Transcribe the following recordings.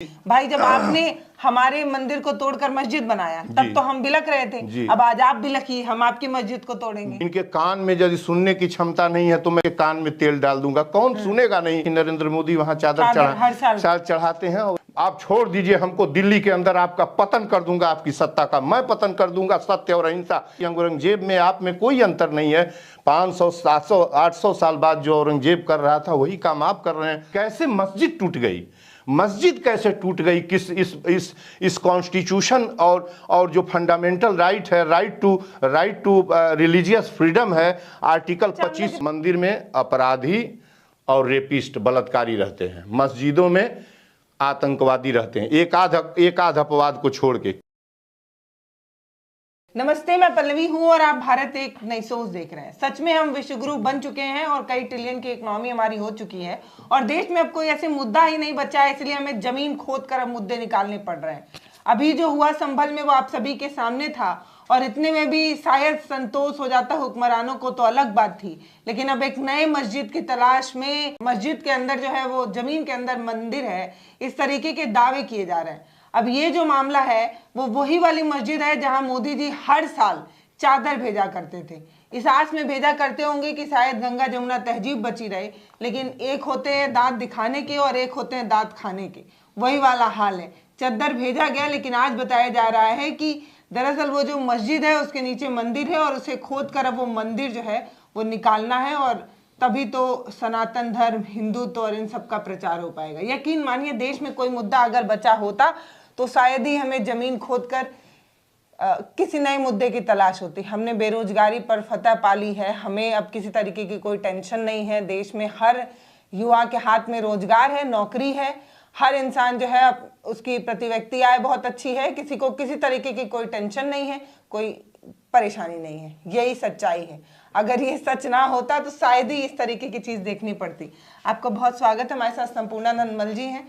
भाई जब आपने हमारे मंदिर को तोड़कर मस्जिद बनाया तब तो हम बिलक रहे थे। अब आज आप बिलकिए, हम आपकी मस्जिद को तोड़ेंगे। इनके कान में यदि सुनने की क्षमता नहीं है तो मैं कान में तेल डाल दूंगा। कौन सुनेगा नहीं कि नरेंद्र मोदी वहां चादर हर साल चढ़ाते हैं। आप छोड़ दीजिए हमको, दिल्ली के अंदर आपका पतन कर दूंगा, आपकी सत्ता का मैं पतन कर दूंगा। सत्य और अहिंसा, औरंगजेब में आप में कोई अंतर नहीं है। 500 700 800 साल बाद जो औरंगजेब कर रहा था वही काम आप कर रहे हैं। कैसे मस्जिद टूट गई, मस्जिद कैसे टूट गई? किस इस कॉन्स्टिट्यूशन और जो फंडामेंटल राइट है, राइट टू रिलीजियस फ्रीडम है, आर्टिकल 25। मंदिर में अपराधी और रेपिस्ट बलात्कारी रहते हैं, मस्जिदों में आतंकवादी रहते हैं, एक आध अपवाद को छोड़ के। नमस्ते, मैं पल्लवी हूं और आप भारत एक नई सोच देख रहे हैं। सच में हम विश्वगुरु बन चुके हैं और कई ट्रिलियन की इकोनॉमी हमारी हो चुकी है और देश में अब कोई ऐसे मुद्दा ही नहीं बचा है, इसलिए हमें जमीन खोद कर अब मुद्दे निकालने पड़ रहे हैं। अभी जो हुआ संभल में वो आप सभी के सामने था और इतने में भी शायद संतोष हो जाता हुक्मरानों को तो अलग बात थी, लेकिन अब एक नए मस्जिद की तलाश में मस्जिद के अंदर जो है वो जमीन के अंदर मंदिर है, इस तरीके के दावे किए जा रहे हैं। अब ये जो मामला है वो वही वाली मस्जिद है जहां मोदी जी हर साल चादर भेजा करते थे, इस आस में भेजा करते होंगे कि शायद गंगा जमुना तहजीब बची रहे। लेकिन एक होते हैं दांत दिखाने के और एक होते हैं दांत खाने के, वही वाला हाल है। चादर भेजा गया, लेकिन आज बताया जा रहा है कि दरअसल वो जो मस्जिद है उसके नीचे मंदिर है और उसे खोद कर अब वो मंदिर जो है वो निकालना है और तभी तो सनातन धर्म, हिंदुत्व और इन सब का प्रचार हो पाएगा। यकीन मानिए, देश में कोई मुद्दा अगर बचा होता तो शायद ही हमें जमीन खोदकर किसी नए मुद्दे की तलाश होती। हमने बेरोजगारी पर फतह पा ली है, हमें अब किसी तरीके की कोई टेंशन नहीं है। देश में हर युवा के हाथ में रोजगार है, नौकरी है, हर इंसान जो है उसकी प्रति व्यक्ति आय बहुत अच्छी है, किसी को किसी तरीके की कोई टेंशन नहीं है, कोई परेशानी नहीं है। यही सच्चाई है। अगर ये सच ना होता तो शायद ही इस तरीके की चीज देखनी पड़ती। आपका बहुत स्वागत है। हमारे साथ संपूर्णानंद मल जी हैं।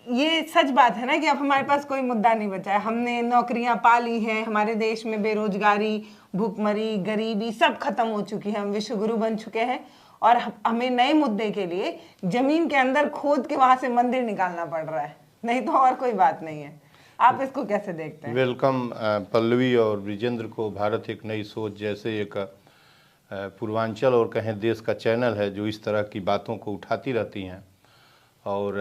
ये सच बात है ना कि अब हमारे पास कोई मुद्दा नहीं बचा है। हमने नौकरियां पा ली हैं, हमारे देश में बेरोजगारी, भूखमरी, गरीबी सब खत्म हो चुकी है, हम विश्वगुरु बन चुके हैं और हमें नए मुद्दे के लिए जमीन के अंदर खोद के वहां से मंदिर निकालना पड़ रहा है, नहीं तो और कोई बात नहीं है। आप इसको कैसे देखते हैं? वेलकम पल्लवी और विजेंद्र को भारत एक नई सोच जैसे एक पूर्वांचल और कहें देश का चैनल है जो इस तरह की बातों को उठाती रहती हैं। और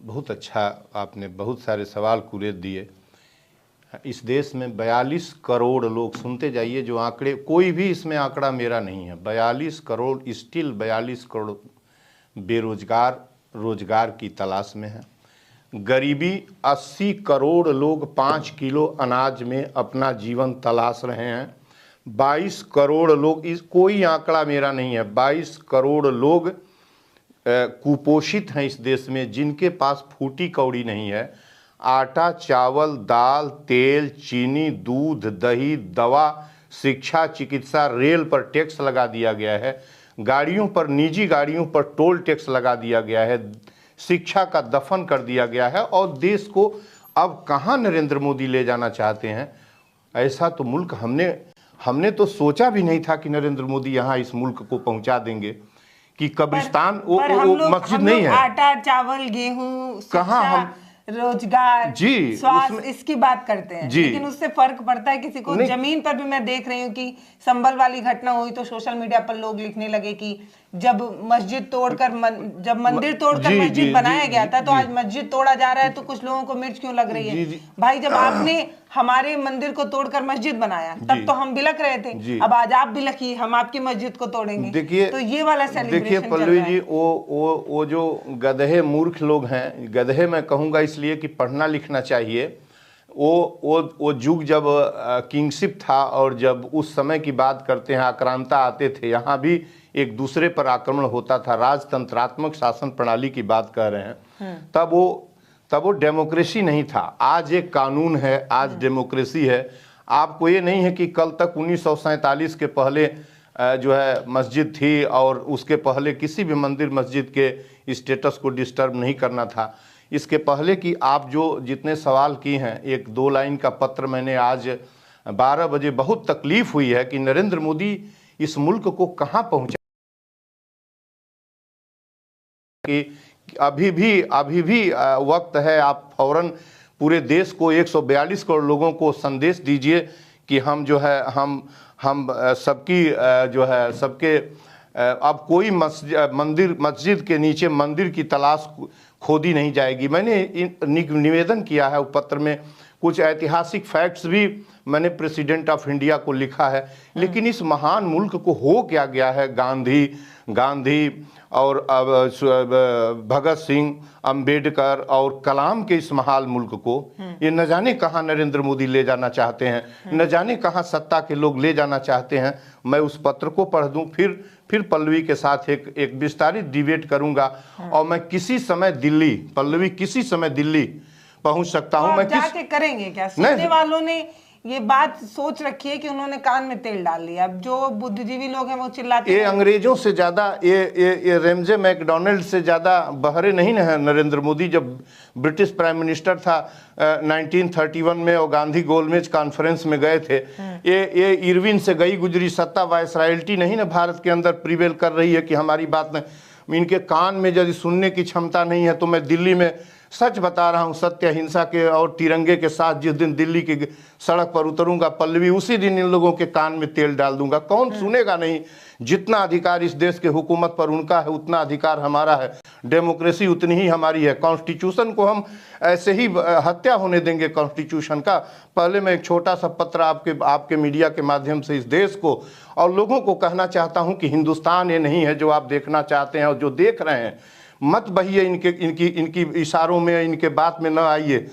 बहुत अच्छा, आपने बहुत सारे सवाल कुरेद दिए। इस देश में 42 करोड़ लोग, सुनते जाइए जो आंकड़े, कोई भी इसमें आंकड़ा मेरा नहीं है, 42 करोड़, स्टिल 42 करोड़ बेरोजगार रोजगार की तलाश में है। गरीबी, 80 करोड़ लोग 5 किलो अनाज में अपना जीवन तलाश रहे हैं। 22 करोड़ लोग, कोई आंकड़ा मेरा नहीं है, 22 करोड़ लोग कुपोषित हैं इस देश में, जिनके पास फूटी कौड़ी नहीं है। आटा, चावल, दाल, तेल, चीनी, दूध, दही, दवा, शिक्षा, चिकित्सा, रेल पर टैक्स लगा दिया गया है, गाड़ियों पर, निजी गाड़ियों पर टोल टैक्स लगा दिया गया है, शिक्षा का दफन कर दिया गया है। और देश को अब कहाँ नरेंद्र मोदी ले जाना चाहते हैं? ऐसा तो मुल्क हमने तो सोचा भी नहीं था कि नरेंद्र मोदी यहाँ इस मुल्क को पहुँचा देंगे कि कब्रिस्तान वो मस्जिद नहीं है। आटा, चावल, गेहूं, कहाँ हम रोजगार, जी, स्वास्थ्य, इसकी बात करते हैं, लेकिन उससे फर्क पड़ता है किसी को जमीन पर भी। मैं देख रही हूँ कि संभल वाली घटना हुई तो सोशल मीडिया पर लोग लिखने लगे कि जब मंदिर तोड़कर मस्जिद बनाया गया था तो आज मस्जिद तोड़ा जा रहा है तो कुछ लोगों को मिर्च क्यों लग रही है? भाई जब आपने हमारे मंदिर को तोड़कर मस्जिद बनाया तब तो हम बिलक रहे थे। अब आज आप बिलकिए, हम आपकी मस्जिद को तोड़ेंगे। देखिए, तो ये वाला सेलिब्रेशन। देखिए पल्लवी जी, वो जो गधे मूर्ख लोग हैं, गधे मैं कहूँगा इसलिए कि पढ़ना लिखना चाहिए। वो युग जब किंगशिप था और जब उस समय की बात करते हैं, आक्रांता आते थे, यहाँ भी एक दूसरे पर आक्रमण होता था, राजतंत्रात्मक शासन प्रणाली की बात कर रहे हैं, तब वो डेमोक्रेसी नहीं था। आज एक कानून है, आज डेमोक्रेसी है। आपको ये नहीं है कि कल तक 1947 के पहले जो है मस्जिद थी और उसके पहले किसी भी मंदिर मस्जिद के स्टेटस को डिस्टर्ब नहीं करना था। इसके पहले कि आप जो जितने सवाल किए हैं, एक 2 लाइन का पत्र मैंने आज 12 बजे, बहुत तकलीफ हुई है कि नरेंद्र मोदी इस मुल्क को कहाँ पहुँचा, अभी भी वक्त है। आप फौरन पूरे देश को 142 करोड़ लोगों को संदेश दीजिए कि हम जो है हम सबकी जो है सबके अब कोई मस्जिद के नीचे मंदिर की तलाश खोदी नहीं जाएगी। मैंने निवेदन किया है पत्र में, कुछ ऐतिहासिक फैक्ट्स भी मैंने प्रेसिडेंट ऑफ इंडिया को लिखा है, लेकिन इस महान मुल्क को हो क्या गया है। गांधी और भगत सिंह, अंबेडकर और कलाम के इस महान मुल्क को ये न जाने कहाँ नरेंद्र मोदी ले जाना चाहते हैं, न जाने कहाँ सत्ता के लोग ले जाना चाहते हैं। मैं उस पत्र को पढ़ दूं, फिर पल्लवी के साथ एक विस्तारित डिबेट करूंगा। और मैं किसी समय दिल्ली पहुंच सकता हूं। मैं जाके करेंगे क्या? सुनने वालों ने ये बात सोच रखी है कि उन्होंने कान में तेल डाल लिया। अब जो बुद्धिजीवी लोग हैं वो चिल्लाते हैं। ये अंग्रेजों से ज्यादा, ये रेमजे मैकडोनल्ड से ज्यादा बहरे नहीं है नरेंद्र मोदी। जब ब्रिटिश प्राइम मिनिस्टर था 1931 में और गांधी गोलमेज कॉन्फ्रेंस में गए थे, ये इरविन से गई गुजरी सत्ता वायसरायल्टी नहीं ना भारत के अंदर प्रिवेल कर रही है कि हमारी बात में इनके कान में यदि सुनने की क्षमता नहीं है। तो मैं दिल्ली में सच बता रहा हूं, सत्य अहिंसा के और तिरंगे के साथ जिस दिन दिल्ली की सड़क पर उतरूंगा पल्लवी, उसी दिन इन लोगों के कान में तेल डाल दूंगा। कौन सुनेगा नहीं। जितना अधिकार इस देश के हुकूमत पर उनका है उतना अधिकार हमारा है। डेमोक्रेसी उतनी ही हमारी है। कॉन्स्टिट्यूशन को हम ऐसे ही हत्या होने देंगे कॉन्स्टिट्यूशन का? पहले मैं एक छोटा सा पत्र आपके मीडिया के माध्यम से इस देश को और लोगों को कहना चाहता हूं कि हिंदुस्तान ये नहीं है जो आप देखना चाहते हैं और जो देख रहे हैं। मत बहिए इनकी इशारों में, इनके बात में न आइए।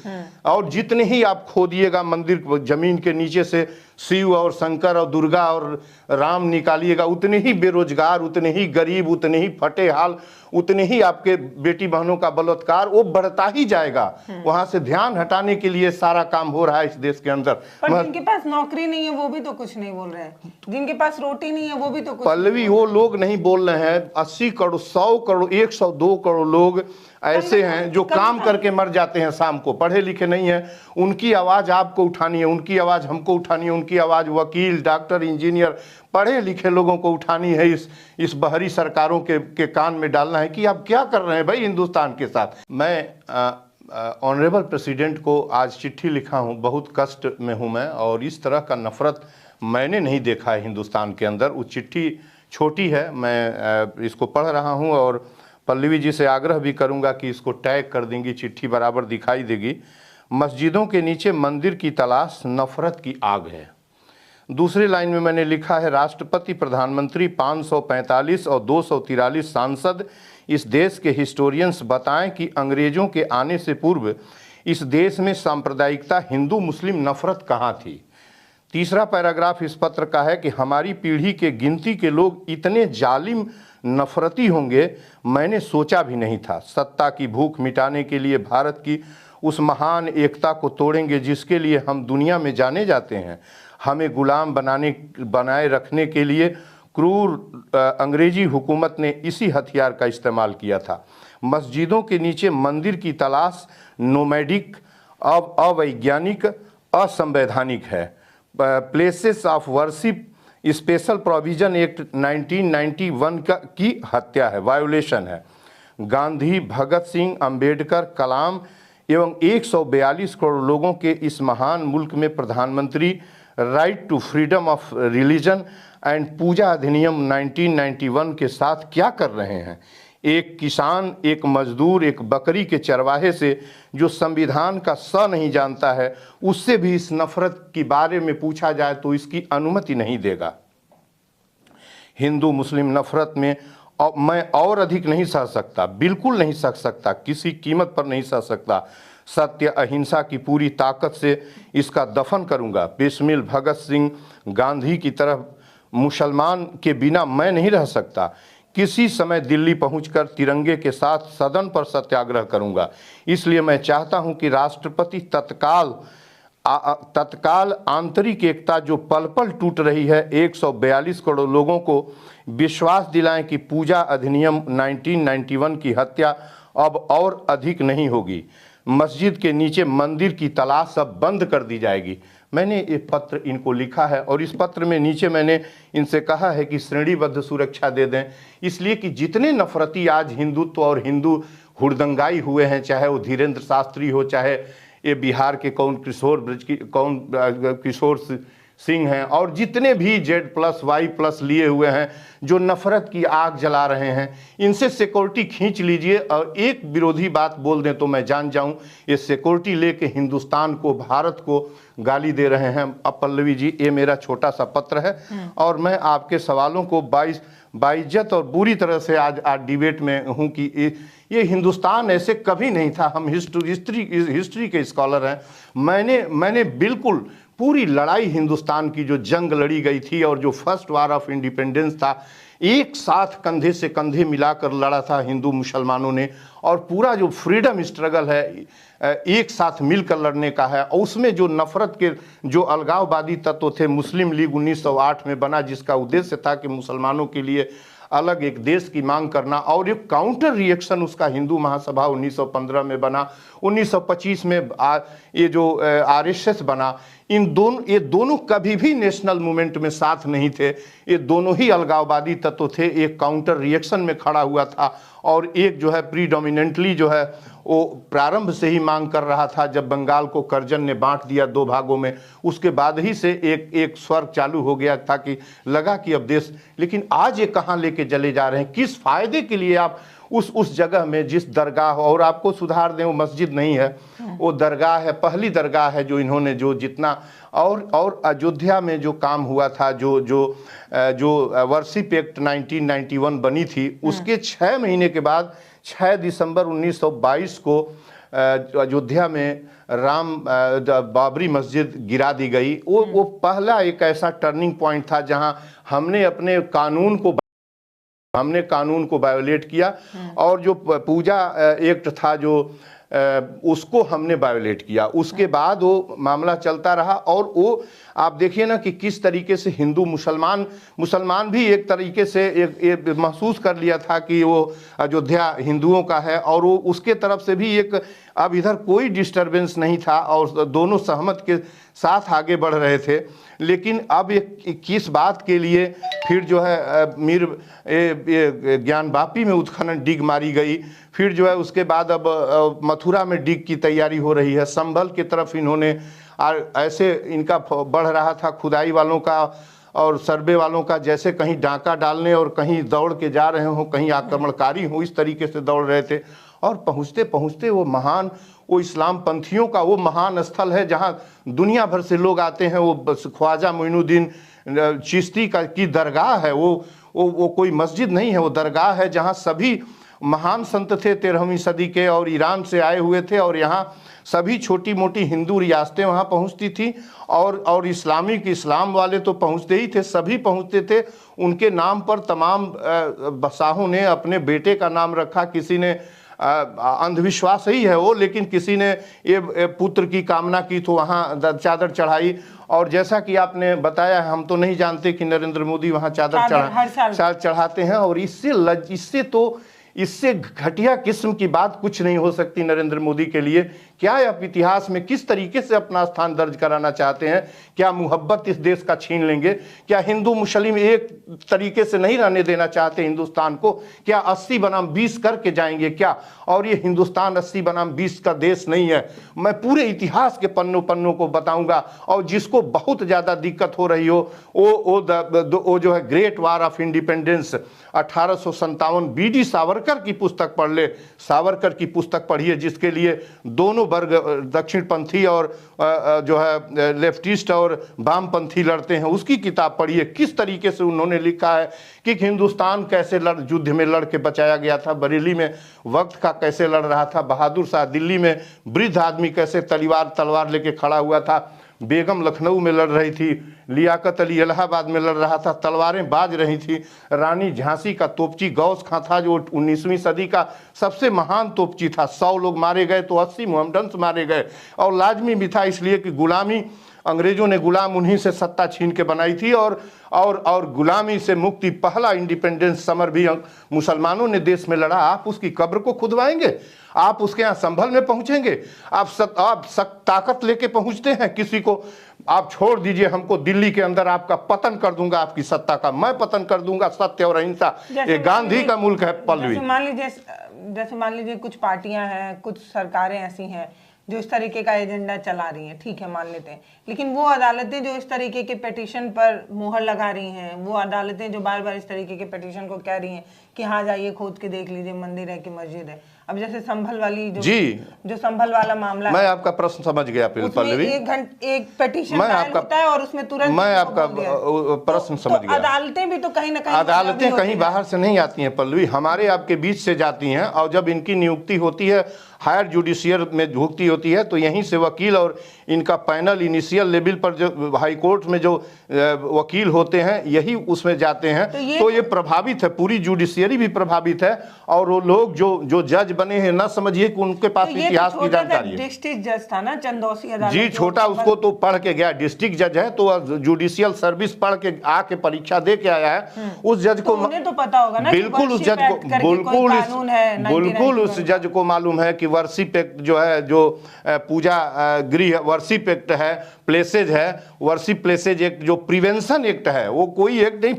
और जितने ही आप खोदिएगा मंदिर जमीन के नीचे से शिव और शंकर और दुर्गा और राम निकालिएगा, उतने ही बेरोजगार, उतने ही गरीब, उतने ही फटे हाल, उतने ही आपके बेटी बहनों का बलात्कार वो बढ़ता ही जाएगा। वहां से ध्यान हटाने के लिए सारा काम हो रहा है इस देश के अंदर। पर जिनके पास नौकरी नहीं है वो भी तो कुछ नहीं बोल रहे हैं, जिनके पास रोटी नहीं है वो भी तो कुछ। पल्लवी, वो लोग नहीं बोल रहे हैं। 80 करोड़, 100 करोड़, 102 करोड़ लोग ऐसे हैं जो काम करके मर जाते हैं शाम को, पढ़े लिखे नहीं है। उनकी आवाज आपको उठानी है, उनकी आवाज हमको उठानी है, उनकी आवाज वकील, डॉक्टर, इंजीनियर, पढ़े लिखे लोगों को उठानी है। इस बहरी सरकारों के कान में डालना है कि आप क्या कर रहे हैं भाई हिंदुस्तान के साथ। मैं ऑनरेबल प्रेसिडेंट को आज चिट्ठी लिखा हूं, बहुत कष्ट में हूं मैं, और इस तरह का नफरत मैंने नहीं देखा है हिंदुस्तान के अंदर। वो चिट्ठी छोटी है, मैं इसको पढ़ रहा हूं और पल्लवी जी से आग्रह भी करूंगा कि इसको टैग कर देंगी, चिट्ठी बराबर दिखाई देगी। मस्जिदों के नीचे मंदिर की तलाश नफरत की आग है। दूसरी लाइन में मैंने लिखा है, राष्ट्रपति, प्रधानमंत्री, 545 और 243 सांसद, इस देश के हिस्टोरियंस बताएं कि अंग्रेजों के आने से पूर्व इस देश में सांप्रदायिकता, हिंदू मुस्लिम नफरत कहाँ थी। तीसरा पैराग्राफ इस पत्र का है कि हमारी पीढ़ी के गिनती के लोग इतने जालिम नफरती होंगे मैंने सोचा भी नहीं था। सत्ता की भूख मिटाने के लिए भारत की उस महान एकता को तोड़ेंगे जिसके लिए हम दुनिया में जाने जाते हैं। हमें गुलाम बनाए रखने के लिए क्रूर अंग्रेजी हुकूमत ने इसी हथियार का इस्तेमाल किया था। मस्जिदों के नीचे मंदिर की तलाश नोमैडिक, अवैज्ञानिक, असंवैधानिक है। Places of worship special provision act 1991 की हत्या है, वायोलेशन है। गांधी, भगत सिंह, अंबेडकर, कलाम एवं 142 करोड़ लोगों के इस महान मुल्क में प्रधानमंत्री right to freedom of religion and पूजा अधिनियम 1991 के साथ क्या कर रहे हैं। एक किसान, एक मजदूर, एक बकरी के चरवाहे से जो संविधान का स नहीं जानता है, उससे भी इस नफरत के बारे में पूछा जाए तो इसकी अनुमति नहीं देगा। हिंदू मुस्लिम नफरत में मैं और अधिक नहीं सह सकता, बिल्कुल नहीं सह सकता, किसी कीमत पर नहीं सह सकता। सत्य अहिंसा की पूरी ताकत से इसका दफन करूंगा। बेशमिल भगत सिंह, गांधी की तरह मुसलमान के बिना मैं नहीं रह सकता। किसी समय दिल्ली पहुंचकर तिरंगे के साथ सदन पर सत्याग्रह करूंगा। इसलिए मैं चाहता हूं कि राष्ट्रपति तत्काल आंतरिक एकता जो पल पल टूट रही है, 142 करोड़ लोगों को विश्वास दिलाएं कि पूजा अधिनियम 1991 की हत्या अब और अधिक नहीं होगी। मस्जिद के नीचे मंदिर की तलाश अब बंद कर दी जाएगी। मैंने ये पत्र इनको लिखा है और इस पत्र में नीचे मैंने इनसे कहा है कि श्रेणीबद्ध सुरक्षा दे दें, इसलिए कि जितने नफरती आज हिंदुत्व और हिंदू हुड़दंगाई हुए हैं, चाहे वो धीरेन्द्र शास्त्री हो, चाहे ये बिहार के किशोर सिंह हैं, और जितने भी Z+Y+ लिए हुए हैं जो नफरत की आग जला रहे हैं, इनसे सिक्योरिटी खींच लीजिए। और एक विरोधी बात बोल दें तो मैं जान जाऊं, ये सिक्योरिटी लेके हिंदुस्तान को, भारत को गाली दे रहे हैं। अब पल्लवी जी, ये मेरा छोटा सा पत्र है और मैं आपके सवालों को बाइज्जत और बुरी तरह से आज डिबेट में हूं कि ये हिंदुस्तान ऐसे कभी नहीं था। हम हिस्ट्री के स्कॉलर हैं। मैंने बिल्कुल पूरी लड़ाई हिंदुस्तान की जो जंग लड़ी गई थी और जो फर्स्ट वार ऑफ इंडिपेंडेंस था, एक साथ कंधे से कंधे मिलाकर लड़ा था हिंदू मुसलमानों ने, और पूरा जो फ्रीडम स्ट्रगल है एक साथ मिलकर लड़ने का है। और उसमें जो नफरत के जो अलगाववादी तत्व थे, मुस्लिम लीग 1908 में बना, जिसका उद्देश्य था कि मुसलमानों के लिए अलग एक देश की मांग करना, और एक काउंटर रिएक्शन उसका हिंदू महासभा 1915 में बना, 1925 में ये जो RSS बना। ये दोनों कभी भी नेशनल मूवमेंट में साथ नहीं थे। ये दोनों ही अलगाववादी तत्व थे। एक काउंटर रिएक्शन में खड़ा हुआ था और एक जो है प्रीडोमिनेंटली जो है वो प्रारंभ से ही मांग कर रहा था। जब बंगाल को कर्जन ने बांट दिया 2 भागों में, उसके बाद ही से एक स्वर्ग चालू हो गया था कि लगा कि अब देश। लेकिन आज ये कहाँ लेके चले जा रहे हैं, किस फायदे के लिए आप उस जगह में जिस दरगाह, और आपको सुधार दें वो मस्जिद नहीं है, वो दरगाह है, पहली दरगाह है जो इन्होंने जो जितना और अयोध्या में जो काम हुआ था, जो वर्शिप एक्ट 1991 बनी थी, उसके 6 महीने के बाद 6 दिसंबर 1922 को अयोध्या में बाबरी मस्जिद गिरा दी गई। वो पहला एक ऐसा टर्निंग पॉइंट था जहां हमने कानून को वायोलेट किया, और जो पूजा एक्ट था जो उसको हमने वायोलेट किया। उसके बाद वो मामला चलता रहा, और वो आप देखिए ना कि किस तरीके से हिंदू मुसलमान भी एक तरीके से एक महसूस कर लिया था कि वो अयोध्या हिंदुओं का है, और वो उसके तरफ से भी एक अब इधर कोई डिस्टरबेंस नहीं था और दोनों सहमत के साथ आगे बढ़ रहे थे। लेकिन अब किस बात के लिए फिर जो है ज्ञानवापी में उत्खनन डिग मारी गई, फिर जो है उसके बाद अब मथुरा में डिग की तैयारी हो रही है। संभल की तरफ इन्होंने ऐसे इनका बढ़ रहा था खुदाई वालों का और सर्वे वालों का, जैसे कहीं डांका डालने और कहीं दौड़ के जा रहे हो, कहीं आक्रमणकारी हो, इस तरीके से दौड़ रहे थे। और पहुँचते पहुँचते वो इस्लाम पंथियों का वो महान स्थल है जहाँ दुनिया भर से लोग आते हैं। वो ख्वाजा मोइनुद्दीन चिश्ती की दरगाह है। वो कोई मस्जिद नहीं है, वो दरगाह है जहाँ सभी महान संत थे 13वीं सदी के और ईरान से आए हुए थे, और यहाँ सभी छोटी मोटी हिंदू रियासतें वहाँ पहुँचती थी, और इस्लाम वाले तो पहुँचते ही थे, सभी पहुँचते थे। उनके नाम पर तमाम बादशाहों ने अपने बेटे का नाम रखा। किसी ने अंधविश्वास ही है वो, लेकिन किसी ने ये पुत्र की कामना की तो वहाँ चादर चढ़ाई। और जैसा कि आपने बताया, हम तो नहीं जानते कि नरेंद्र मोदी वहाँ चादर चढ़ाते हैं, और इससे घटिया किस्म की बात कुछ नहीं हो सकती नरेंद्र मोदी के लिए। क्या आप इतिहास में किस तरीके से अपना स्थान दर्ज कराना चाहते हैं? क्या मोहब्बत इस देश का छीन लेंगे? क्या हिंदू मुस्लिम एक तरीके से नहीं रहने देना चाहते हिंदुस्तान को? क्या 80 बनाम 20 करके जाएंगे क्या? और ये हिंदुस्तान 80 बनाम 20 का देश नहीं है। मैं पूरे इतिहास के पन्नों को बताऊंगा, और जिसको बहुत ज़्यादा दिक्कत हो रही हो वो जो है great war of independence 1857 BD Savarkar की पुस्तक पढ़ ले। सावरकर की पुस्तक पढ़िए, जिसके लिए दोनों वर्ग दक्षिणपंथी और जो है लेफ्टिस्ट और वामपंथी लड़ते हैं, उसकी किताब पढ़िए। किस तरीके से उन्होंने लिखा है कि हिंदुस्तान कैसे युद्ध में लड़ के बचाया गया था, बरेली में वक्त का कैसे लड़ रहा था, बहादुर शाह दिल्ली में वृद्ध आदमी कैसे तलवार लेके खड़ा हुआ था, बेगम लखनऊ में लड़ रही थी, लियाकत अली इलाहाबाद में लड़ रहा था, तलवारें बाज रही थी, रानी झांसी का तोपची गौस खां था जो 19वीं सदी का सबसे महान तोपची था। 100 लोग मारे गए तो 80 मोहम्मडन्स मारे गए, और लाजमी भी था इसलिए कि गुलामी, अंग्रेजों ने गुलाम उन्हीं से सत्ता छीन के बनाई थी, और गुलामी से मुक्ति पहला इंडिपेंडेंस समर भी मुसलमानों ने देश में लड़ा। आप उसकी कब्र को खुदवाएंगे? आप उसके यहाँ संभल में पहुंचेंगे? आप ताकत लेके पहुंचते हैं किसी को? आप छोड़ दीजिए, हमको दिल्ली के अंदर आपका पतन कर दूंगा, आपकी सत्ता का मैं पतन कर दूंगा, सत्य और अहिंसा, ये गांधी का मुल्क है पल्लवी। जैसे मान लीजिए कुछ पार्टियां हैं, कुछ सरकारें ऐसी हैं जो इस तरीके का एजेंडा चला रही हैं, ठीक है मान लेते हैं, लेकिन वो अदालतें जो इस तरीके के पिटीशन पर मुहर लगा रही हैं, वो अदालतें जो बार बार इस तरीके के पिटीशन को कह रही हैं कि हाँ जाइए खोद के देख लीजिए मंदिर है कि मस्जिद है। अब जैसे संभल वाली जो संभल वाला मामला, मैं आपका प्रश्न समझ गया पल्लवी। एक पिटीशन होता है और उसमें तुरंत मैं आपका प्रश्न समझ गया। अदालतें भी तो कहीं ना कहीं, अदालतें कहीं बाहर से नहीं आती हैं पल्लवी, हमारे आपके बीच से जाती हैं, और जब इनकी नियुक्ति होती है हायर जुडिशियल में नियुक्ति होती है तो यहीं से वकील और इनका पैनल इनिशियल लेवल पर जो हाई कोर्ट में जो वकील होते हैं यही उसमें जाते हैं, तो ये प्रभावित है, पूरी जुडिशियरी भी प्रभावित है। और वो लोग जो जज बने हैं ना समझिए कि उनके पास इतिहास की जानकारी है। डिस्ट्रिक्ट जज था ना चंदौसी अदालत जी, छोटा, उसको तो पढ़ के गया, डिस्ट्रिक्ट जज है तो जुडिशियल सर्विस पढ़ के आके परीक्षा दे के आया है। उस जज को उन्हें तो पता होगा ना, बिल्कुल उस जज को बिल्कुल उस जज को मालूम है कि वर्शिप एक्ट जो है, जो पूजा गृह वर्शिप एक्ट है, प्लेसेज है, वर्शिप प्लेसेज एक्ट जो प्रिवेंशन एक्ट है, वो कोई एक्ट नहीं,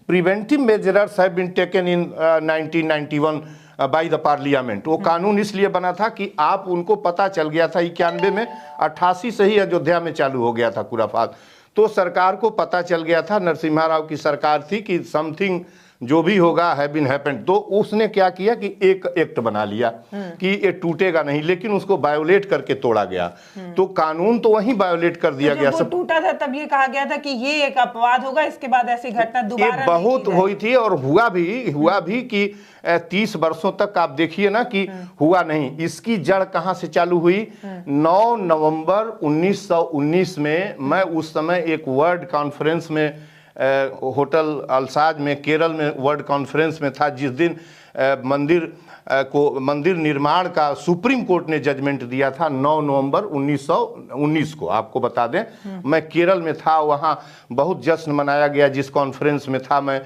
preventive measures have been taken in 1991 by the parliament. वो कानून इसलिए बना था कि आप उनको पता चल गया था 91 में, 88 से ही अयोध्या में चालू हो गया था खुराफात, तो सरकार को पता चल गया था, नरसिम्हा राव की सरकार थी कि समथिंग जो भी होगा हैव बीन हैपेंड, तो उसने क्या किया कि एक एक्ट बना लिया कि ये टूटेगा नहीं, लेकिन उसको वायोलेट करके तोड़ा गया, तो कानून तो वहीं वायोलेट कर दिया गया। सब टूटा था तब ये कहा गया था कि ये एक अपवाद होगा, इसके बाद ऐसी घटना दोबारा बहुत हुई थी, और हुआ भी कि 30 वर्षों तक आप देखिए ना कि हुआ नहीं। इसकी जड़ कहां से चालू हुई? 9 नवंबर 1919 में, मैं उस समय एक वर्ल्ड कॉन्फ्रेंस में होटल अल्साज में केरल में वर्ल्ड कॉन्फ्रेंस में था, जिस दिन मंदिर निर्माण का सुप्रीम कोर्ट ने जजमेंट दिया था 9 नवंबर 1919 को। आपको बता दें मैं केरल में था, वहाँ बहुत जश्न मनाया गया जिस कॉन्फ्रेंस में था मैं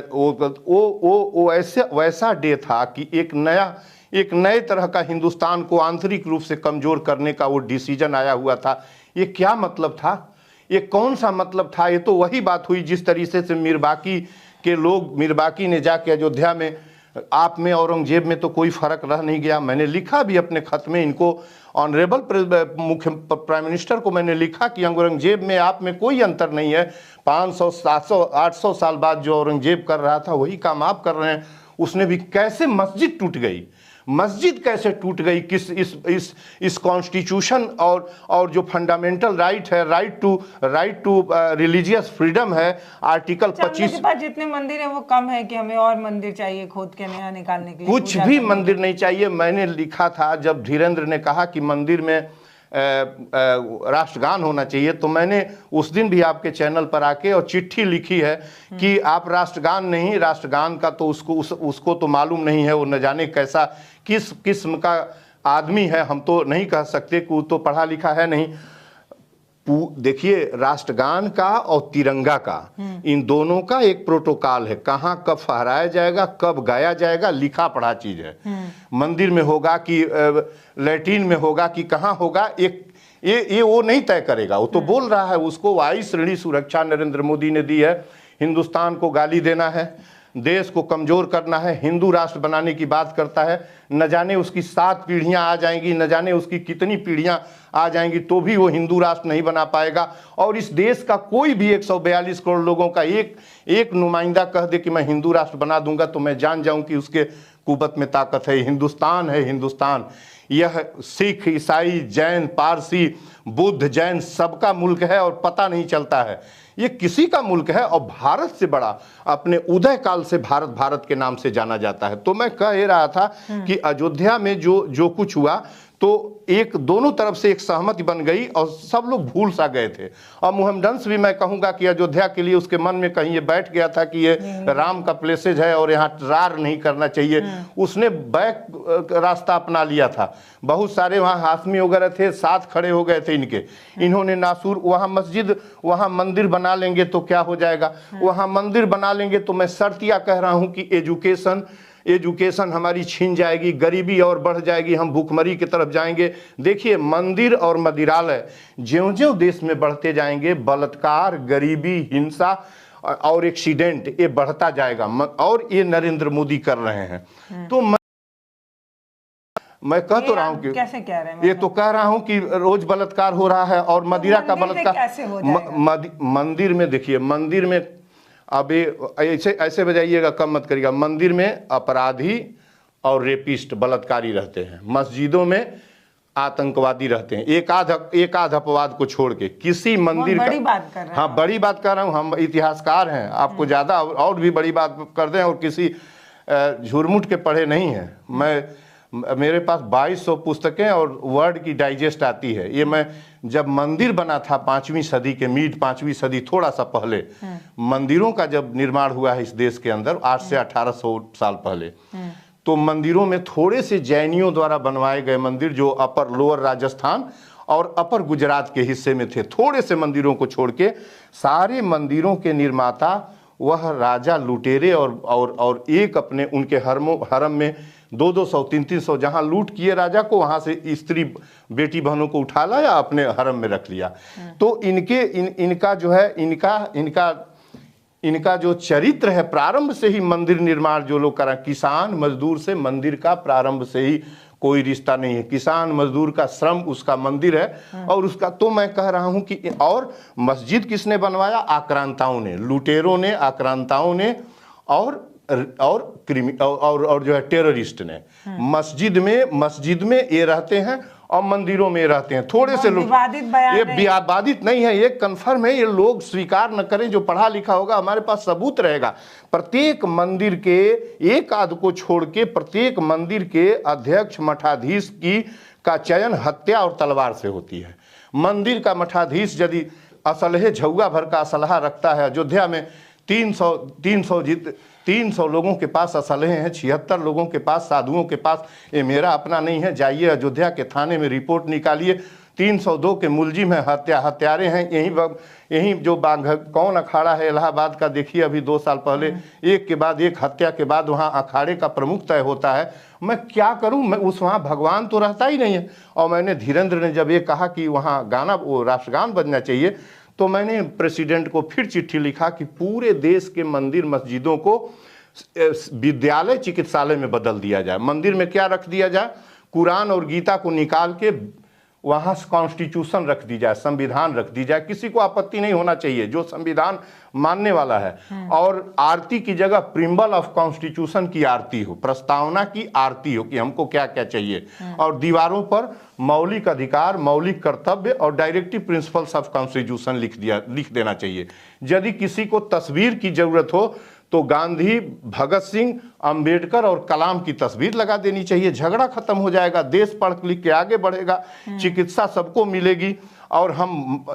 वो वैसा डे था कि एक नए तरह का हिंदुस्तान को आंतरिक रूप से कमजोर करने का वो डिसीजन आया हुआ था। ये क्या मतलब था? ये कौन सा मतलब था? ये तो वही बात हुई जिस तरीके से मीरबाकी ने जाके अयोध्या में, आप में औरंगजेब में तो कोई फर्क रह नहीं गया। मैंने लिखा भी अपने खत में इनको, ऑनरेबल मुख्य प्राइम मिनिस्टर को मैंने लिखा कि औरंगजेब में आप में कोई अंतर नहीं है, 500 700 800 साल बाद जो औरंगजेब कर रहा था वही काम आप कर रहे हैं। उसने भी कैसे मस्जिद टूट गई, मस्जिद कैसे टूट गई, किस इस कॉन्स्टिट्यूशन और जो फंडामेंटल राइट है, राइट टू रिलीजियस फ्रीडम है, आर्टिकल 25। के पास जितने मंदिर हैं वो कम है कि हमें और मंदिर चाहिए खोद के नया निकालने के लिए? कुछ भी मंदिर नहीं चाहिए। मैंने लिखा था जब धीरेन्द्र ने कहा कि मंदिर में राष्ट्रगान होना चाहिए, तो मैंने उस दिन भी आपके चैनल पर आके और चिट्ठी लिखी है कि आप राष्ट्रगान नहीं, राष्ट्रगान का तो उसको तो मालूम नहीं है, वो न जाने कैसा किस किस्म का आदमी है, हम तो नहीं कह सकते कि वो तो पढ़ा लिखा है नहीं। देखिए, राष्ट्रगान का और तिरंगा का, इन दोनों का एक प्रोटोकॉल है, कहाँ कब फहराया जाएगा, कब गाया जाएगा, लिखा पढ़ा चीज है। मंदिर में होगा कि लैट्रिन में होगा कि कहाँ होगा, ये वो नहीं तय करेगा। वो तो बोल रहा है उसको वायु श्रेणी सुरक्षा नरेंद्र मोदी ने दी है। हिंदुस्तान को गाली देना है, देश को कमजोर करना है, हिंदू राष्ट्र बनाने की बात करता है। न जाने उसकी 7 पीढ़ियां आ जाएंगी, न जाने उसकी कितनी पीढ़ियां आ जाएंगी, तो भी वो हिंदू राष्ट्र नहीं बना पाएगा। और इस देश का कोई भी 142 करोड़ लोगों का एक नुमाइंदा कह दे कि मैं हिंदू राष्ट्र बना दूंगा, तो मैं जान जाऊं कि उसके कुवत में ताकत है। हिंदुस्तान है हिंदुस्तान, यह सिख, ईसाई, जैन, पारसी, बुद्ध, जैन सबका मुल्क है और पता नहीं चलता है। ये किसी का मुल्क है और भारत से बड़ा, अपने उदय काल से भारत के नाम से जाना जाता है। तो मैं कह रहा था कि अयोध्या में जो कुछ हुआ, तो एक दोनों तरफ से एक सहमति बन गई और सब लोग भूल सा गए थे। और मोहम्मदंस भी मैं कहूंगा कि अयोध्या के लिए उसके मन में कहीं ये बैठ गया था कि ये राम का प्लेसेज है और यहाँ रार नहीं करना चाहिए। उसने बैक रास्ता अपना लिया था। बहुत सारे वहाँ हाशमी वगैरह थे, साथ खड़े हो गए थे इनके। इन्होंने नासूर, वहाँ मस्जिद, वहाँ मंदिर बना लेंगे तो क्या हो जाएगा, वहाँ मंदिर बना लेंगे तो मैं शर्तिया कह रहा हूँ कि एजुकेशन हमारी छीन जाएगी, गरीबी और बढ़ जाएगी, हम भूखमरी की तरफ जाएंगे। देखिए, मंदिर और मदिरालय ज्यों-ज्यों देश में बढ़ते जाएंगे, बलात्कार, गरीबी, हिंसा और एक्सीडेंट ये बढ़ता जाएगा। और ये नरेंद्र मोदी कर रहे हैं। तो मैं कह तो रहा हूँ कि कैसे कह रहे हैं, ये तो कह रहा हूँ कि रोज बलात्कार हो रहा है और मदिरा का बलात्कार कैसे हो जाएगा? मंदिर में देखिए, मंदिर में अब ऐसे ऐसे बजाइएगा, कम मत करिएगा। मंदिर में अपराधी और रेपिस्ट बलात्कारी रहते हैं, मस्जिदों में आतंकवादी रहते हैं, एक आध अपवाद को छोड़ के। किसी मंदिर बड़ी बात कर रहे हैं। हाँ, बड़ी बात कर रहा हूँ, हम इतिहासकार हैं, आपको ज्यादा और भी बड़ी बात कर दें, और किसी झुरमुट के पढ़े नहीं हैं। मेरे पास 2200 पुस्तकें और वर्ड की डाइजेस्ट आती है। ये मैं जब मंदिर बना था 5वीं सदी के मिड 5वीं सदी थोड़ा सा पहले, मंदिरों का जब निर्माण हुआ है इस देश के अंदर, 8 से 1800 साल पहले, तो मंदिरों में थोड़े से जैनियों द्वारा बनवाए गए मंदिर, जो अपर लोअर राजस्थान और अपर गुजरात के हिस्से में थे, थोड़े से मंदिरों को छोड़ के सारे मंदिरों के निर्माता वह राजा लुटेरे और एक अपने उनके हरम में 200-200 300-300 जहां लूट किए राजा को, वहां से स्त्री बेटी बहनों को उठा लाया, अपने हरम में रख लिया। तो इनका जो है, इनका जो चरित्र है, प्रारंभ से ही मंदिर निर्माण जो लोग करा, किसान मजदूर से मंदिर का प्रारंभ से ही कोई रिश्ता नहीं है। किसान मजदूर का श्रम उसका मंदिर है। और उसका तो मैं कह रहा हूं कि और मस्जिद किसने बनवाया? आक्रांताओं ने, लुटेरों ने, आक्रांताओं ने और जो है टेररिस्ट ने। मस्जिद में ये रहते हैं और मंदिरों में रहते हैं। थोड़े से लोग, ये विवादित नहीं है, ये कन्फर्म है। ये लोग स्वीकार न करें, जो पढ़ा लिखा होगा, हमारे पास सबूत रहेगा। प्रत्येक मंदिर के एक आध को छोड़ के प्रत्येक मंदिर के अध्यक्ष मठाधीश का चयन हत्या और तलवार से होती है। मंदिर का मठाधीश यदि असलहे झौगा भर का असलहा रखता है, अयोध्या में 300 लोगों के पास असलहे हैं, 76 लोगों के पास, साधुओं के पास। ये मेरा अपना नहीं है, जाइए अयोध्या के थाने में रिपोर्ट निकालिए। 302 के मुलजिम हैं, हत्यारे हैं। यही जो कौन अखाड़ा है इलाहाबाद का, देखिए अभी 2 साल पहले एक के बाद एक हत्या के बाद वहाँ अखाड़े का प्रमुख तय होता है। मैं क्या करूं, मैं वहाँ भगवान तो रहता ही नहीं है। और मैंने धीरेन्द्र ने जब ये कहा कि वहाँ गाना, वो राष्ट्रगान बजना चाहिए, तो मैंने प्रेसिडेंट को फिर चिट्ठी लिखा कि पूरे देश के मंदिर मस्जिदों को विद्यालय चिकित्सालय में बदल दिया जाए। मंदिर में क्या रख दिया जाए? कुरान और गीता को निकाल के वहाँ कॉन्स्टिट्यूशन रख दी जाए, संविधान रख दी जाए। किसी को आपत्ति नहीं होना चाहिए, जो संविधान मानने वाला है। और आरती की जगह प्रिम्बल ऑफ कॉन्स्टिट्यूशन की आरती हो, प्रस्तावना की आरती हो कि हमको क्या क्या चाहिए। और दीवारों पर मौलिक अधिकार, मौलिक कर्तव्य और डायरेक्टिव प्रिंसिपल्स ऑफ कॉन्स्टिट्यूशन लिख देना चाहिए। यदि किसी को तस्वीर की जरूरत हो तो गांधी, भगत सिंह, अंबेडकर और कलाम की तस्वीर लगा देनी चाहिए। झगड़ा खत्म हो जाएगा, देश पढ़ लिख के आगे बढ़ेगा, चिकित्सा सबको मिलेगी और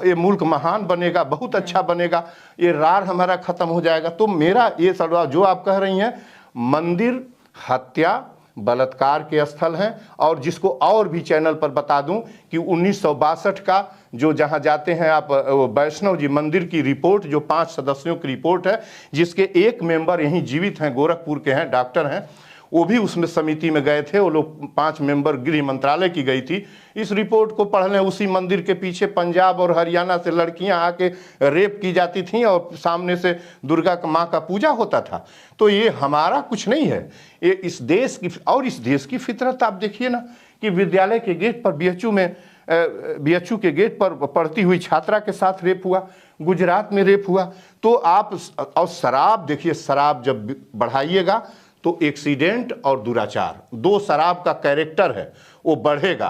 ये मुल्क महान बनेगा, बहुत अच्छा बनेगा। ये रार हमारा खत्म हो जाएगा। तो मेरा ये सवाल जो आप कह रही हैं, मंदिर हत्या बलात्कार के स्थल हैं। और जिसको और भी चैनल पर बता दूं कि 1962 का जो जहां जाते हैं आप, वैष्णव जी मंदिर की रिपोर्ट, जो 5 सदस्यों की रिपोर्ट है, जिसके एक मेंबर यहीं जीवित हैं, गोरखपुर के हैं, डॉक्टर हैं, वो भी उसमें समिति में गए थे। वो लोग 5 मेंबर गृह मंत्रालय की गई थी इस रिपोर्ट को पढ़ने। उसी मंदिर के पीछे पंजाब और हरियाणा से लड़कियां आके रेप की जाती थीं और सामने से दुर्गा माँ का पूजा होता था। तो ये हमारा कुछ नहीं है, ये इस देश की, और इस देश की फितरत आप देखिए ना कि विद्यालय के गेट पर बीएचयू के गेट पर पढ़ती हुई छात्रा के साथ रेप हुआ, गुजरात में रेप हुआ। तो आप, और शराब देखिए, शराब जब बढ़ाइएगा तो एक्सीडेंट और दुराचार, 2 शराब का कैरेक्टर है, वो बढ़ेगा।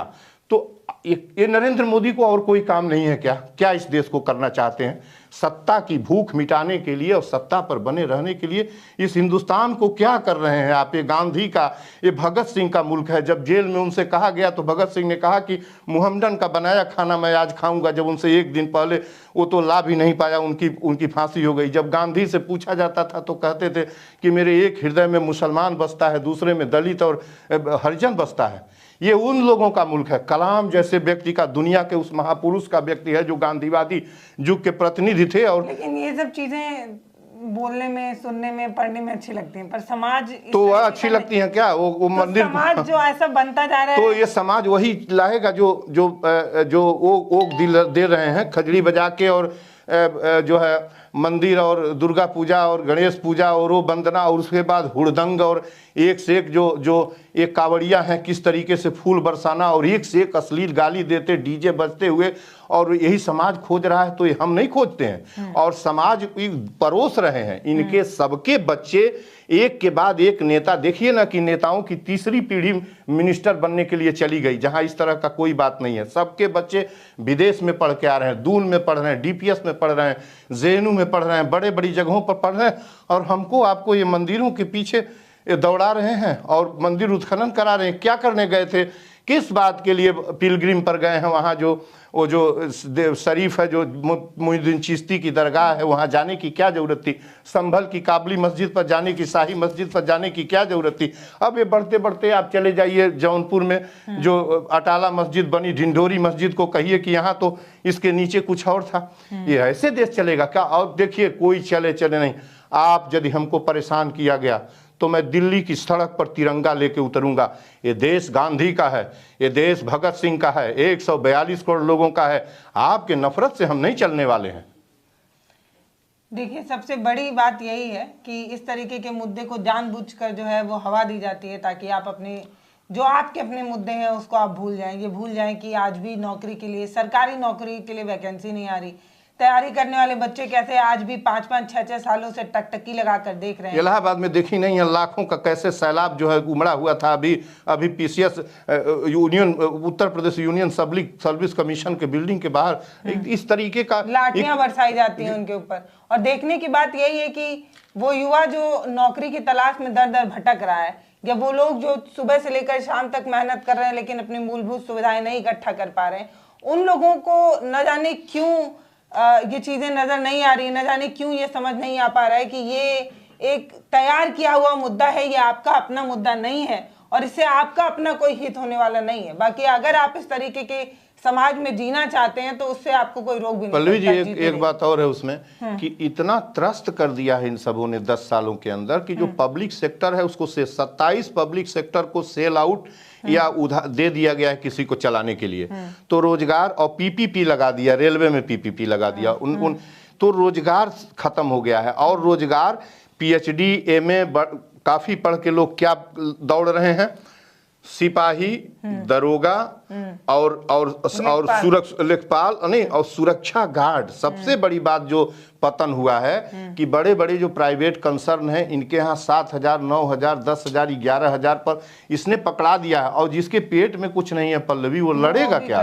तो ये नरेंद्र मोदी को और कोई काम नहीं है क्या? क्या इस देश को करना चाहते हैं? सत्ता की भूख मिटाने के लिए और सत्ता पर बने रहने के लिए इस हिंदुस्तान को क्या कर रहे हैं आप? ये गांधी का, ये भगत सिंह का मुल्क है। जब जेल में उनसे कहा गया तो भगत सिंह ने कहा कि मुहम्मदन का बनाया खाना मैं आज खाऊंगा, जब उनसे 1 दिन पहले वो तो ला भी नहीं पाया, उनकी फांसी हो गई। जब गांधी से पूछा जाता था तो कहते थे कि मेरे एक हृदय में मुसलमान बसता है, दूसरे में दलित और हरिजन बसता है। ये उन लोगों का मुल्क है। कलाम जैसे व्यक्ति का, दुनिया के उस महापुरुष का व्यक्ति है जो गांधीवादी युग के प्रतिनिधि थे। और लेकिन ये सब चीजें बोलने में, सुनने में, पढ़ने में अच्छी लगती हैं, पर समाज तो वह अच्छी लगती हैं क्या? वो तो मंदिर समाज जो ऐसा बनता जा रहा है, तो ये समाज वही लाएगा जो वो दिल दे रहे हैं खजड़ी बजा के, और जो है मंदिर और दुर्गा पूजा और गणेश पूजा और वो वंदना, और उसके बाद हुड़दंग और एक से एक जो एक कावड़िया हैं किस तरीके से फूल बरसाना, और एक से एक अश्लील गाली देते, डीजे बजते हुए, और यही समाज खोज रहा है। तो ये हम नहीं खोजते हैं, और समाज परोस रहे हैं। इनके सबके बच्चे एक के बाद एक नेता, देखिए ना कि नेताओं की तीसरी पीढ़ी मिनिस्टर बनने के लिए चली गई, जहां इस तरह का कोई बात नहीं है। सबके बच्चे विदेश में पढ़ के आ रहे हैं, दून में पढ़ रहे हैं, डीपीएस में पढ़ रहे हैं, जेएनयू में पढ़ रहे हैं, बड़े बड़ी जगहों पर पढ़ रहे हैं, और हमको आपको ये मंदिरों के पीछे दौड़ा रहे हैं और मंदिर उत्खनन करा रहे हैं। क्या करने गए थे, किस बात के लिए पिलग्रिम पर गए हैं? वहाँ जो शरीफ है, जो मोइनुद्दीन चिश्ती की दरगाह है, वहाँ जाने की क्या ज़रूरत थी? संभल की काबली मस्जिद पर जाने की, शाही मस्जिद पर जाने की क्या ज़रूरत थी? अब ये बढ़ते बढ़ते आप चले जाइए जौनपुर में जो अटाला मस्जिद बनी, ढिंढोरी मस्जिद को कहिए कि यहाँ तो इसके नीचे कुछ और था। ये ऐसे देश चलेगा क्या? और देखिए कोई चले नहीं। आप यदि हमको परेशान किया गया तो मैं दिल्ली की सड़क पर तिरंगा लेके उतरूंगा। ये देश गांधी का है, ये देश भगत सिंह का है, 142 करोड़ लोगों का है। आपके नफरत से हम नहीं चलने वाले हैं। देखिए, सबसे बड़ी बात यही है कि इस तरीके के मुद्दे को जानबूझकर जो है वो हवा दी जाती है, ताकि आप अपने जो आपके अपने मुद्दे हैं उसको आप भूल जाएं। ये भूल जाएं कि आज भी नौकरी के लिए, सरकारी नौकरी के लिए वैकेंसी नहीं आ रही। तैयारी करने वाले बच्चे कैसे आज भी 5-5, 6-6 सालों से टकटकी लगाकर देख रहे हैं। इलाहाबाद में देखी नहीं है, लाखों का कैसे सैलाब जो है उमड़ा हुआ था। अभी PCS union, Uttar Pradesh union service commission के बिल्डिंग के बाहर इस तरीके का लाठियां बरसाई जाती हैं उनके ऊपर। और देखने की बात यही है कि वो युवा जो नौकरी की तलाश में दर दर भटक रहा है, या वो लोग जो सुबह से लेकर शाम तक मेहनत कर रहे हैं लेकिन अपनी मूलभूत सुविधाएं नहीं इकट्ठा कर पा रहे हैं, उन लोगों को न जाने क्यों ये चीजें नजर नहीं आ रही, न जाने क्यों ये समझ नहीं आ पा रहा है कि ये एक तैयार किया हुआ मुद्दा है, ये आपका अपना मुद्दा नहीं है, और इससे आपका अपना कोई हित होने वाला नहीं है। बाकी अगर आप इस तरीके के समाज में जीना चाहते हैं तो उससे आपको कोई रोक भी नहीं। पल्लवी जी, एक बात और है उसमें कि इतना त्रस्त कर दिया है इन सबों ने 10 सालों के अंदर कि जो पब्लिक सेक्टर है उसको 27 पब्लिक सेक्टर को सेल आउट या उधार दे दिया गया है किसी को चलाने के लिए। तो रोजगार, और पीपीपी लगा दिया, रेलवे में पीपीपी लगा दिया, उन तो रोजगार खत्म हो गया है। और रोजगार पीएचडी एमए काफी पढ़ के लोग क्या दौड़ रहे हैं? सिपाही, दरोगा और लेखपाल नहीं, और सुरक्षा गार्ड। सबसे बड़ी बात जो पतन हुआ है कि बड़े बड़े जो प्राइवेट कंसर्न हैं, इनके यहाँ 7,000, 9,000, 10,000, 11,000 पर इसने पकड़ा दिया है। और जिसके पेट में कुछ नहीं है पल्लवी, वो लड़ेगा क्या?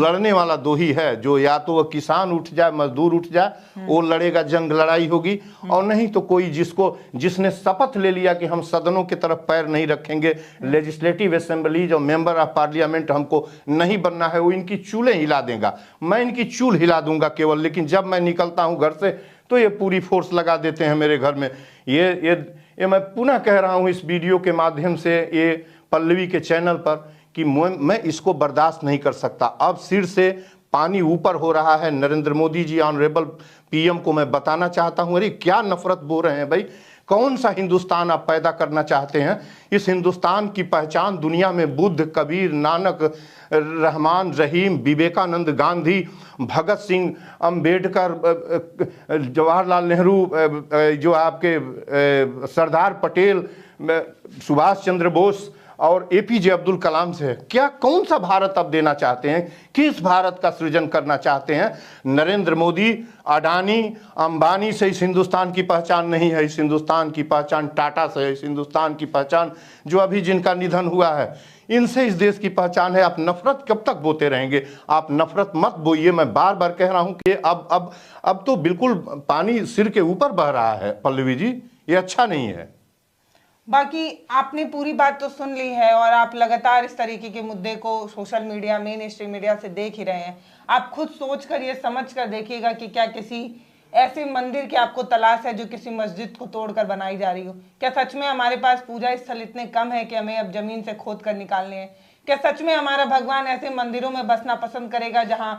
लड़ने वाला दो ही है, जो या तो वो किसान उठ जाए, मजदूर उठ जाए, वो लड़ेगा, जंग लड़ाई होगी, और नहीं तो कोई जिसने शपथ ले लिया कि हम सदनों की तरफ पैर नहीं रखेंगे, लेजिस्लेटिव असेंबलीज और मेंबर ऑफ पार्लियामेंट हमको नहीं बनना है, वो इनकी चूल्हे हिला देगा। मैं इनकी चूल हिला दूंगा केवल, लेकिन जब मैं निकलता हूं घर से तो ये पूरी फोर्स लगा देते हैं मेरे घर में। ये मैं पुनः कह रहा हूं इस वीडियो के माध्यम से, ये पल्लवी के चैनल पर, कि मैं इसको बर्दाश्त नहीं कर सकता। अब सिर से पानी ऊपर हो रहा है। नरेंद्र मोदी जी, ऑनरेबल पीएम को मैं बताना चाहता हूं, अरे क्या नफरत बो रहे हैं भाई? कौन सा हिंदुस्तान आप पैदा करना चाहते हैं? इस हिंदुस्तान की पहचान दुनिया में बुद्ध, कबीर, नानक, रहमान, रहीम, विवेकानंद, गांधी, भगत सिंह, अंबेडकर, जवाहरलाल नेहरू, जो आपके सरदार पटेल, सुभाष चंद्र बोस और एपीजे अब्दुल कलाम से है। क्या कौन सा भारत अब देना चाहते हैं? किस भारत का सृजन करना चाहते हैं? नरेंद्र मोदी, अडानी, अंबानी से इस हिंदुस्तान की पहचान नहीं है। इस हिंदुस्तान की पहचान टाटा से है। इस हिंदुस्तान की पहचान जो अभी जिनका निधन हुआ है, इनसे इस देश की पहचान है। आप नफरत कब तक बोते रहेंगे? आप नफरत मत बोइए। मैं बार बार कह रहा हूं कि अब तो बिल्कुल पानी सिर के ऊपर बह रहा है पल्लवी जी, ये अच्छा नहीं है। बाकी आपने पूरी बात तो सुन ली है, और आप लगातार इस तरीके के मुद्दे को social media, main stream media से देख ही रहे हैं। आप खुद सोच कर, ये समझ कर देखिएगा कि क्या किसी ऐसे मंदिर की आपको तलाश है जो किसी मस्जिद को तोड़कर बनाई जा रही हो? क्या सच में हमारे पास पूजा स्थल इतने कम है कि हमें अब जमीन से खोद कर निकालने हैं? क्या सच में हमारा भगवान ऐसे मंदिरों में बसना पसंद करेगा जहाँ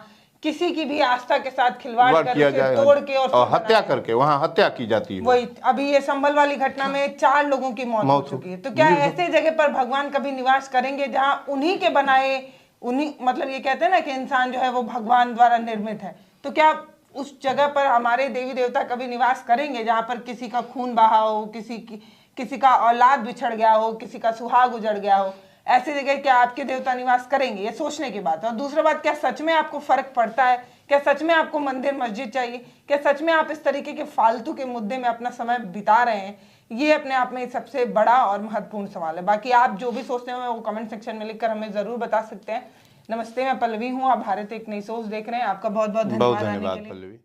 किसी की भी आस्था के साथ खिलवाड़ वार कर किया उसे जाए तोड़ के और हत्या करके वहाँ हत्या की जाती है। वही अभी ये संभल वाली घटना में 4 लोगों की मौत हो चुकी है। तो क्या ऐसे जगह पर भगवान कभी निवास करेंगे जहां उन्हीं के बनाए, उन्हीं मतलब ये कहते हैं ना कि इंसान जो है वो भगवान द्वारा निर्मित है, तो क्या उस जगह पर हमारे देवी देवता कभी निवास करेंगे जहां पर किसी का खून बहा हो, किसी का औलाद बिछड़ गया हो, किसी का सुहाग उजड़ गया हो? ऐसी जगह क्या आपके देवता निवास करेंगे? ये सोचने की बात है। और दूसरा बात, क्या सच में आपको फर्क पड़ता है? क्या सच में आपको मंदिर मस्जिद चाहिए? क्या सच में आप इस तरीके के फालतू के मुद्दे में अपना समय बिता रहे हैं? ये अपने आप में सबसे बड़ा और महत्वपूर्ण सवाल है। बाकी आप जो भी सोचते हैं वो कमेंट सेक्शन में लिखकर हमें जरूर बता सकते हैं। नमस्ते, मैं पल्लवी हूँ, आप भारत एक नई सोच देख रहे हैं। आपका बहुत बहुत धन्यवाद आने के लिए। पल्लवी।